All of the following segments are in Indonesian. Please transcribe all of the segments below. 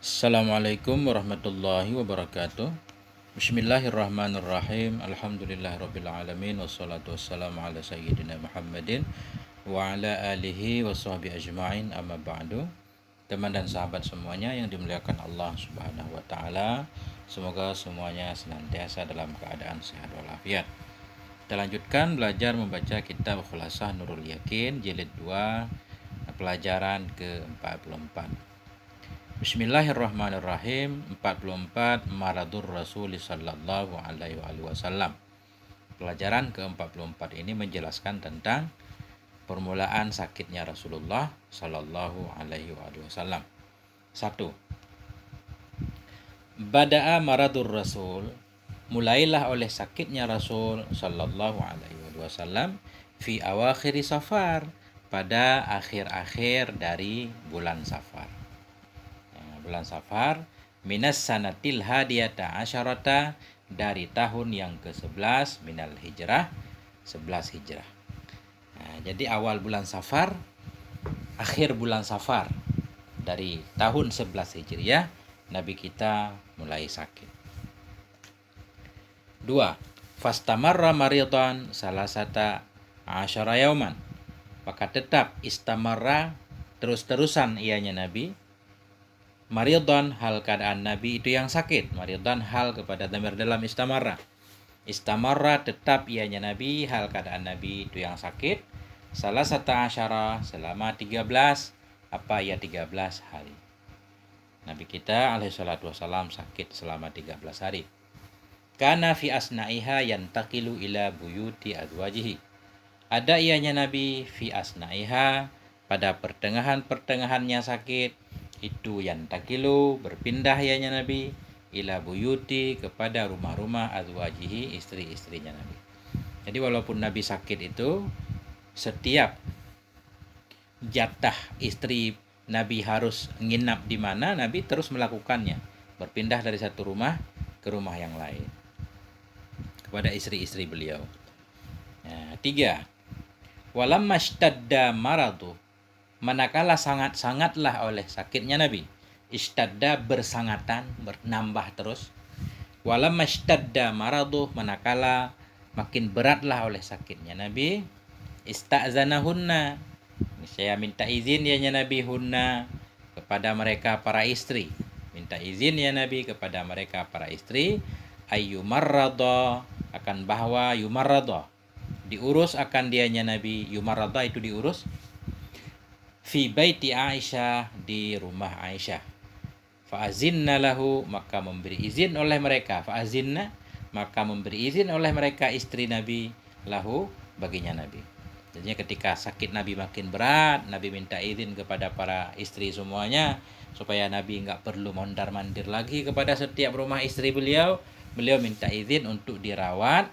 Assalamualaikum warahmatullahi wabarakatuh. Bismillahirrahmanirrahim. Alhamdulillahirrabbilalamin. Wassalatu wassalamu ala sayyidina Muhammadin wa ala alihi wa sahbihi ajma'in, amma ba'du. Teman dan sahabat semuanya yang dimuliakan Allah subhanahu wa ta'ala, semoga semuanya senantiasa dalam keadaan sehat walafiat. Kita lanjutkan belajar membaca kitab Khulasah Nurul Yakin jilid 2, pelajaran ke-44. Bismillahirrahmanirrahim. 44 Maradur Rasul sallallahu alaihi wasallam. Pelajaran ke-44 ini menjelaskan tentang permulaan sakitnya Rasulullah sallallahu alaihi wasallam. 1. Bada'a maradur Rasul, mulailah oleh sakitnya Rasul sallallahu alaihi wasallam fi awakhiri Safar, pada akhir-akhir dari bulan Safar. Bulan Safar, minas sanatil hadiyata asyarata, dari tahun yang ke-11 minal hijrah, 11 hijrah. Jadi awal bulan Safar, akhir bulan Safar dari tahun 11 hijriah, Nabi kita mulai sakit. 2. Fastamarra maridan salasata asyara yauman, maka tetap istamarra, terus-terusan ianya Nabi, maridan hal keadaan Nabi itu yang sakit. Maridan hal kepada dhamir dalam istamarra. Istamarra tetap ianya Nabi hal keadaan Nabi itu yang sakit. Salah satu asyara, selama 13. Apa ya 13 hari? Nabi kita alaihi salatu wassalam sakit selama 13 hari. Kana fi asna'iha yantaqilu ila buyuti azwajihi. Ada ianya Nabi fi asna'iha, pada pertengahannya sakit itu yantakilu, berpindah ianya Nabi, ila buyuti, kepada rumah-rumah azwajihi, istri-istrinya Nabi. Jadi walaupun Nabi sakit itu, setiap jatah istri Nabi harus nginap di mana, Nabi terus melakukannya, berpindah dari satu rumah ke rumah yang lain kepada istri-istri beliau. 3. Walamma ishtadda maradu, manakala sangatlah oleh sakitnya Nabi. Ishtadda bersangatan, bernambah terus. Walamma ishtadda maradu, manakala makin beratlah oleh sakitnya Nabi. Ista'zanahunna, saya minta izin ya Nabi, hunna, kepada mereka para istri. Minta izin ya Nabi kepada mereka para istri. Ayyumarrada, akan bahwa yumarrada, diurus akan dianya Nabi. Yumarrada itu diurus. Fi baiti Aisyah, di rumah Aisyah. Fa'azinna lahu, maka memberi izin oleh mereka. Fa'azinna, maka memberi izin oleh mereka istri Nabi, lahu, baginya Nabi. Jadi ketika sakit Nabi makin berat, Nabi minta izin kepada para istri semuanya, supaya Nabi nggak perlu mondar-mandir lagi kepada setiap rumah istri beliau. Beliau minta izin untuk dirawat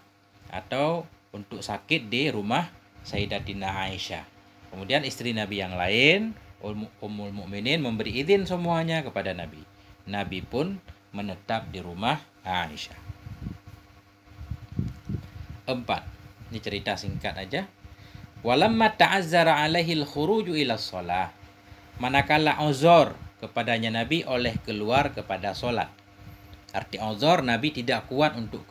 atau untuk sakit di rumah Sayyidatina Aisyah. Kemudian istri Nabi yang lain, Ummul Mukminin, memberi izin semuanya kepada Nabi. Nabi pun menetap di rumah Aisyah. 4. Ini cerita singkat aja. Walamma ta'azzara alaihil khuruju ila shalah, manakala uzur kepadanya Nabi oleh keluar kepada solat. Arti uzur, Nabi tidak kuat untuk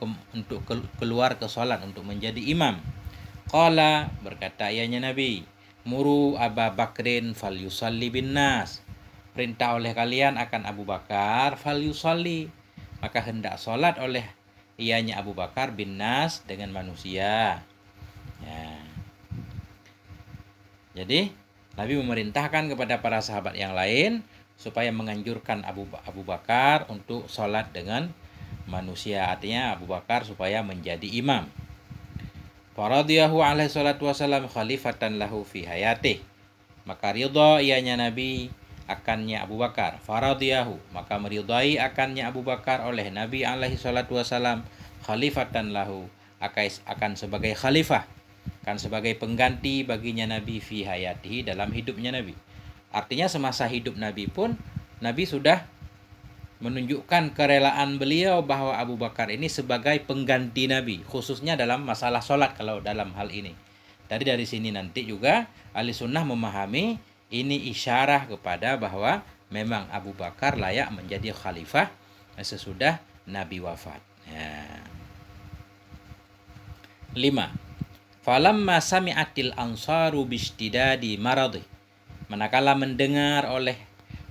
keluar ke solat, untuk menjadi imam. Qala, berkata ianya Nabi, muru Aba Bakrin fal yusalli bin nas, perintah oleh kalian akan Abu Bakar, fal yusalli, maka hendak solat oleh ianya Abu Bakar, bin nas, dengan manusia. Jadi Nabi memerintahkan kepada para sahabat yang lain supaya menganjurkan Abu Bakar untuk solat dengan manusia, artinya Abu Bakar supaya menjadi imam. Faradiyahu alaihi salatu wassalam khalifatan lahu fi hayatih, maka ridha ianya Nabi akannya Abu Bakar. Faradiyahu, maka meridai akannya Abu Bakar oleh Nabi alaihi salatu wassalam, khalifatan lahu, akan sebagai khalifah, kan sebagai pengganti baginya Nabi fi hayatihi, dalam hidupnya Nabi. Artinya semasa hidup Nabi pun Nabi sudah menunjukkan kerelaan beliau bahwa Abu Bakar ini sebagai pengganti Nabi, khususnya dalam masalah sholat kalau dalam hal ini. Tadi dari sini nanti juga ahli sunnah memahami ini isyarah kepada bahwa memang Abu Bakar layak menjadi khalifah sesudah Nabi wafat. 5. Falamma sami'atil ansaru bishtidadi maradhi. Manakala mendengar oleh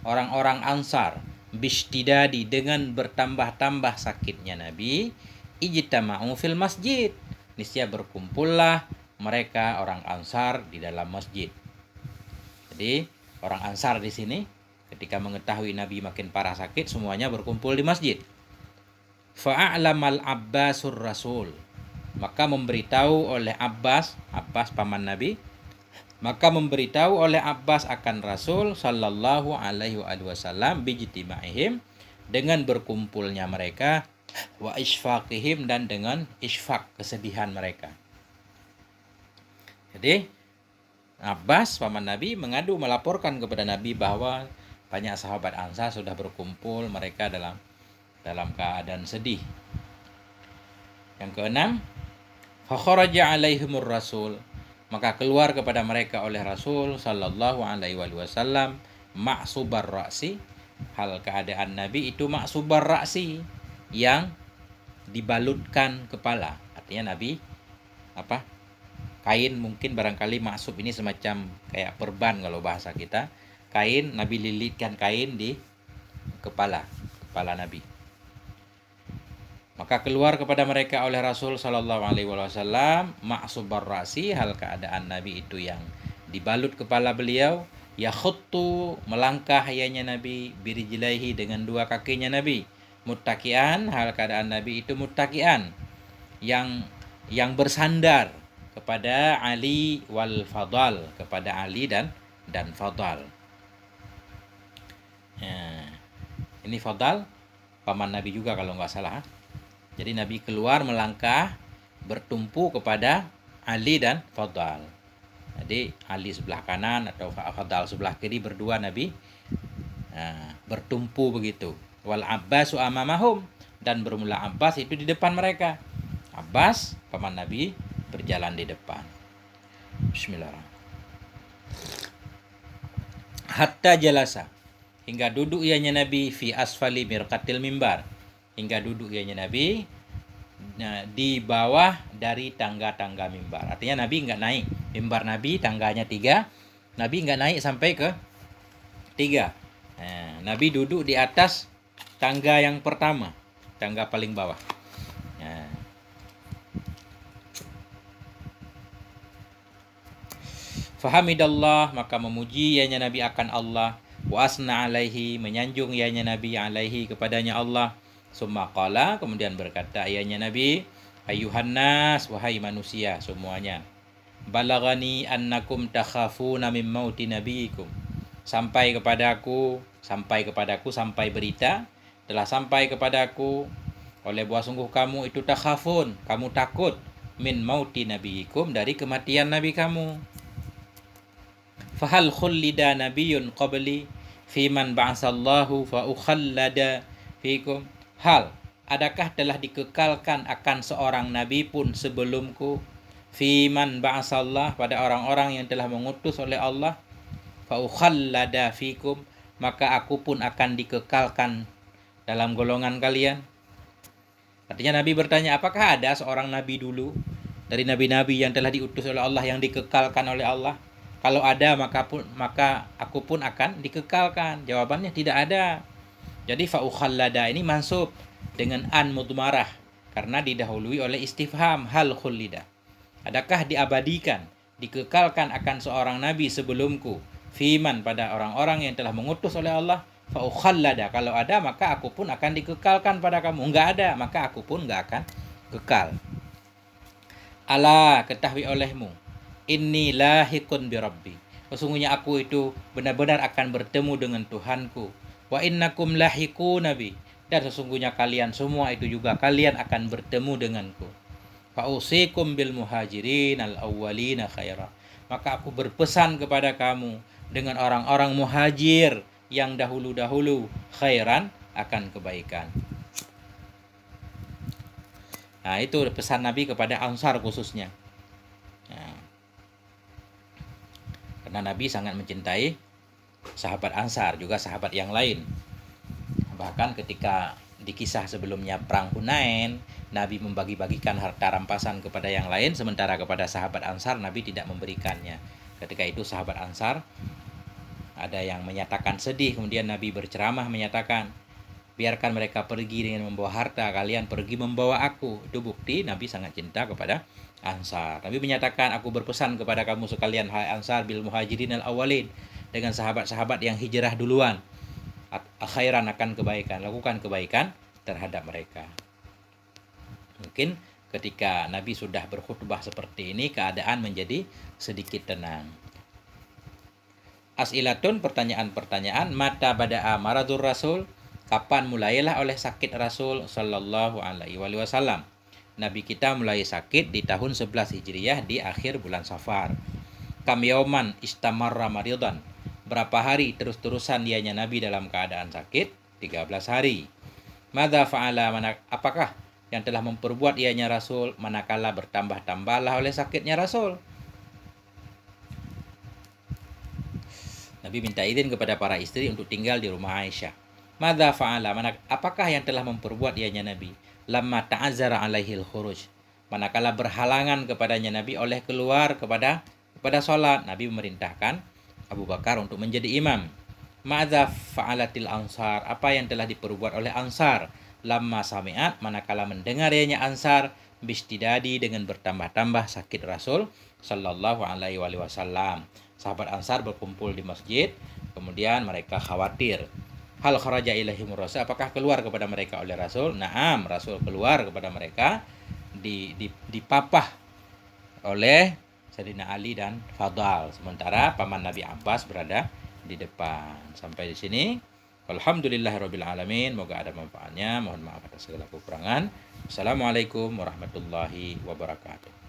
orang-orang Ansar bishtidadi dengan bertambah-tambah sakitnya Nabi, ijtama'u fil masjid. Niscaya berkumpullah mereka orang Ansar di dalam masjid. Jadi orang Ansar di sini ketika mengetahui Nabi makin parah sakit, semuanya berkumpul di masjid. Fa'a'lamal Abbasur Rasul. Maka memberitahu oleh Abbas paman Nabi, maka memberitahu oleh Abbas akan Rasul sallallahu alaihi wasallam bijtima'ihim, dengan berkumpulnya mereka, wa isfaqihim, dan dengan isfaq, kesedihan mereka. Jadi Abbas paman Nabi melaporkan kepada Nabi bahwa banyak sahabat Ansar sudah berkumpul, mereka dalam keadaan sedih. Yang keenam, fa kharaja alaihimur rasul, maka keluar kepada mereka oleh Rasul sallallahu alaihi wasallam ma'subar ra'si, hal keadaan Nabi itu ma'subar ra'si, yang dibalutkan kepala. Artinya Nabi kain, mungkin barangkali maksub ini semacam kayak perban kalau bahasa kita. Kain, Nabi lilitkan kain di kepala Nabi. Maka keluar kepada mereka oleh Rasul sallallahu alaihi wasallam ma'subar ra'si, hal keadaan Nabi itu yang dibalut kepala beliau, yakhuttu, melangkah ianya Nabi, birijlaihi, dengan dua kakinya Nabi, muttaqian, hal keadaan Nabi itu muttaqian, yang bersandar kepada Ali wal Fadal, kepada Ali dan Fadal. Ini Fadal paman Nabi juga kalau nggak salah. Jadi Nabi keluar melangkah bertumpu kepada Ali dan Fadal. Jadi Ali sebelah kanan atau Fadal sebelah kiri, berdua Nabi bertumpu begitu. Wal Abbasu amamahum, dan bermula Abbas itu di depan mereka. Abbas paman Nabi berjalan di depan. Bismillahirrahmanirrahim. Hatta jalasa, hingga duduk ianya Nabi, fi asfali mirqatil mimbar, hingga duduk ianya Nabi di bawah dari tangga-tangga mimbar. Artinya Nabi nggak naik mimbar, Nabi tangganya 3, Nabi nggak naik sampai ke 3. Nabi duduk di atas tangga yang pertama, tangga paling bawah. Fahamidallah, maka memuji ianya Nabi akan Allah, wa asna alaihi, menyanjung ianya Nabi alaihi, kepadanya Allah. Summa qala, kemudian berkata ianya Nabi, ayuhan nas, wahai manusia semuanya, balagani annakum takhafuna min mauti nabiyikum, sampai kepadaku, berita telah sampai kepadaku oleh bahwa sungguh kamu itu takhafun, kamu takut, min mauti nabiyikum, dari kematian nabi kamu. Fahal khullida nabiyyun qabli fiman ba'asallahu fa ukhallada fikum, hal, adakah telah dikekalkan akan seorang nabi pun sebelumku, fiman ba'asallah, pada orang-orang yang telah mengutus oleh Allah, fa ukhallada fikum, maka aku pun akan dikekalkan dalam golongan kalian. Artinya Nabi bertanya, apakah ada seorang nabi dulu dari nabi-nabi yang telah diutus oleh Allah yang dikekalkan oleh Allah? Kalau ada, maka aku pun akan dikekalkan. Jawabannya tidak ada. Jadi fa ukhallada ini mansub dengan an mudmarah karena didahului oleh istifham, hal khullida, adakah diabadikan, dikekalkan akan seorang nabi sebelumku, fiman, pada orang-orang yang telah mengutus oleh Allah, fa ukhallada, kalau ada maka aku pun akan dikekalkan pada kamu. Enggak ada, maka aku pun enggak akan kekal. Ala, ketahui olehmu, inni lahiqun bi rabbi, sesungguhnya aku itu benar-benar akan bertemu dengan Tuhanku. Wa innakum lahiquna bi, dan sesungguhnya kalian semua itu juga kalian akan bertemu denganku. Fa usikum bil muhajirin al awwalina khaira, maka aku berpesan kepada kamu dengan orang-orang muhajir yang dahulu-dahulu, khairan, akan kebaikan. Nah, itu pesan Nabi kepada Ansar khususnya. Nah, karena Nabi sangat mencintai sahabat Ansar, juga sahabat yang lain. Bahkan ketika di kisah sebelumnya perang Hunain, Nabi membagi-bagikan harta rampasan kepada yang lain, sementara kepada sahabat Ansar Nabi tidak memberikannya. Ketika itu sahabat Ansar ada yang menyatakan sedih, kemudian Nabi berceramah menyatakan, biarkan mereka pergi dengan membawa harta, kalian pergi membawa aku. Itu bukti Nabi sangat cinta kepada Ansar. Nabi menyatakan, aku berpesan kepada kamu sekalian, hai Ansar, bil muhajirin al-awwalin, dengan sahabat-sahabat yang hijrah duluan, khairan, akan kebaikan, lakukan kebaikan terhadap mereka. Mungkin ketika Nabi sudah berkhutbah seperti ini, keadaan menjadi sedikit tenang. As'ilatun, pertanyaan-pertanyaan. Mata bada'a maradur Rasul, kapan mulailah oleh sakit Rasul sallallahu alaihi wasallam. Nabi kita mulai sakit di tahun 11 Hijriah di akhir bulan Safar. Kam yauman istamarra maridan, berapa hari terus-terusan dianya Nabi dalam keadaan sakit? 13 hari. Madza fa'ala, apakah yang telah memperbuat ianya Rasul manakala bertambah-tambahlah oleh sakitnya Rasul? Nabi minta izin kepada para istri untuk tinggal di rumah Aisyah. Madza fa'ala, apakah yang telah memperbuat ianya Nabi? Lamma ta'azzara alaihil khuruj, manakala berhalangan kepadanya Nabi oleh keluar kepada salat, Nabi memerintahkan Abu Bakar untuk menjadi imam. Madza fa'alatil ansar, apa yang telah diperbuat oleh Ansar? Lamma sami'at, manakala mendengar ianya Ansar bistidadi, dengan bertambah-tambah sakit Rasul sallallahu alaihi wasallam. Sahabat Ansar berkumpul di masjid, kemudian mereka khawatir. Hal kharaja ilaihim Rasul, apakah keluar kepada mereka oleh Rasul? Naam, Rasul keluar kepada mereka, dipapah oleh Sayyidina Ali dan Fadal, sementara paman Nabi Abbas berada di depan. Sampai di sini. Alhamdulillahirabbil alamin. Moga ada manfaatnya. Mohon maaf atas segala kekurangan. Assalamualaikum warahmatullahi wabarakatuh.